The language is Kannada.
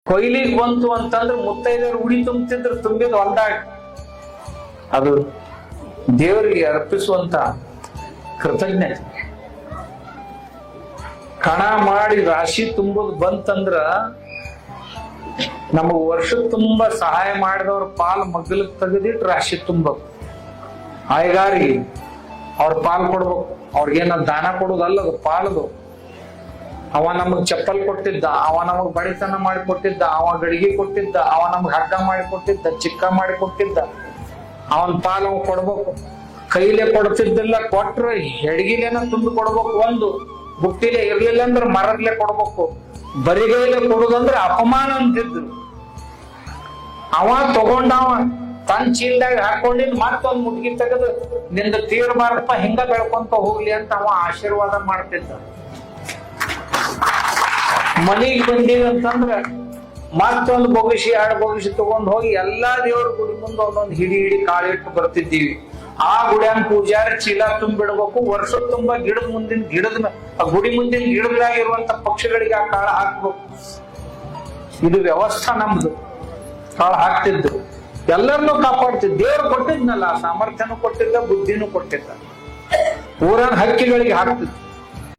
ಕೊಯ್ಲಿಗೆ ಬಂತು ಅಂತಂದ್ರೆ ಮುತ್ತೈದರು ಉಡಿ ತುಂಬ್ತಿದ್ರು, ತುಂಬಿದ ಹೊಲ್ದಾಗ. ಅದು ದೇವರಿಗೆ ಅರ್ಪಿಸುವಂತ ಕೃತಜ್ಞತೆ. ಕಣ ಮಾಡಿ ರಾಶಿ ತುಂಬುದು ಬಂತಂದ್ರ ನಮಗ್ ವರ್ಷ ತುಂಬಾ ಸಹಾಯ ಮಾಡಿದವ್ರ ಪಾಲ್ ಮಗ್ಗಲಿಗೆ ತೆಗೆದಿಟ್ಟು ರಾಶಿ ತುಂಬಬೇಕು. ಆಯ್ಗಾರಿಗೆ ಅವ್ರ ಪಾಲ್ ಕೊಡ್ಬೇಕು. ಅವ್ರಿಗೇನ ದಾನ ಕೊಡುದಲ್ಲ, ಅದು ಪಾಲದು. ಅವ ನಮಗ್ ಚಪ್ಪಲ್ ಕೊಟ್ಟಿದ್ದ, ಅವ ನಮಗ್ ಬಡಿತನ ಮಾಡಿ ಕೊಟ್ಟಿದ್ದ, ಅವ ಗಡಿಗೆ ಕೊಟ್ಟಿದ್ದ, ಅವ ನಮಗ್ ಹಗ್ಗ ಮಾಡಿ ಕೊಟ್ಟಿದ್ದ, ಚಿಕ್ಕ ಮಾಡಿ ಕೊಟ್ಟಿದ್ದ. ಅವನ್ ಪಾಲ್ ಅವ ಕೊಡ್ಬೇಕು. ಕೈಲೇ ಕೊಡ್ತಿದ್ದಿಲ್ಲ, ಕೊಟ್ರ ಹೆಡ್ಗಿಲೇನ ತುಂಬಿ ಕೊಡ್ಬೇಕು. ಒಂದು ಬುಟ್ಟಿಲೆ ಇರ್ಲಿಲ್ಲ ಅಂದ್ರೆ ಮರದ್ಲೆ ಕೊಡ್ಬೇಕು. ಬರಿಗೈಲೆ ಕೊಡುದಂದ್ರೆ ಅಪಮಾನ ಅಂತಿದ್ರು. ಅವ ತಗೊಂಡವ ತನ್ನ ಚೀಲ್ದಾಗ ಹಾಕೊಂಡಿದ್ ಮತ್ತೊಂದ್ ಮುಟ್ಗಿ ತೆಗೆದು ನಿಂದ ತೀರ್ಬಾರಪ್ಪ, ಹಿಂಗ ಬೆಳ್ಕೊಂತ ಹೋಗ್ಲಿ ಅಂತ ಅವ ಆಶೀರ್ವಾದ ಮಾಡ್ತಿದ್ದ. ಮನಿಗ್ ಬಂದಿದಂತಂದ್ರ ಮತ್ತೊಂದು ಬೊಗಸಿ 2 ಬೊಗಸಿ ತಗೊಂಡ್ ಹೋಗಿ ಎಲ್ಲಾ ದೇವ್ರ ಗುಡಿ ಮುಂದೆ ಒಂದೊಂದು ಹಿಡಿ ಕಾಳಿಟ್ಟು ಬರ್ತಿದ್ದೀವಿ. ಆ ಗುಡಿಯನ್ ಪೂಜಾರಿ ಚೀಲ ತುಂಬಿಡ್ಬೇಕು. ವರ್ಷ ತುಂಬಾ ಗಿಡದ ಗುಡಿ ಮುಂದಿನ ಗಿಡದಾಗಿರುವಂತ ಪಕ್ಷಿಗಳಿಗೆ ಆ ಕಾಳ ಹಾಕ್ಬೇಕು. ಇದು ವ್ಯವಸ್ಥೆ ನಮ್ದು. ಕಾಳ ಹಾಕ್ತಿದ್ದು ಎಲ್ಲರನ್ನೂ ಕಾಪಾಡ್ತಿದ್. ದೇವ್ರು ಕೊಟ್ಟಿದ್ನಲ್ಲ, ಸಾಮರ್ಥ್ಯನೂ ಕೊಟ್ಟಿದ್ದ, ಬುದ್ಧಿನೂ ಕೊಟ್ಟಿದ್ದ. ಊರನ್ ಹಕ್ಕಿಗಳಿಗೆ ಹಾಕ್ತಿದ್ದ.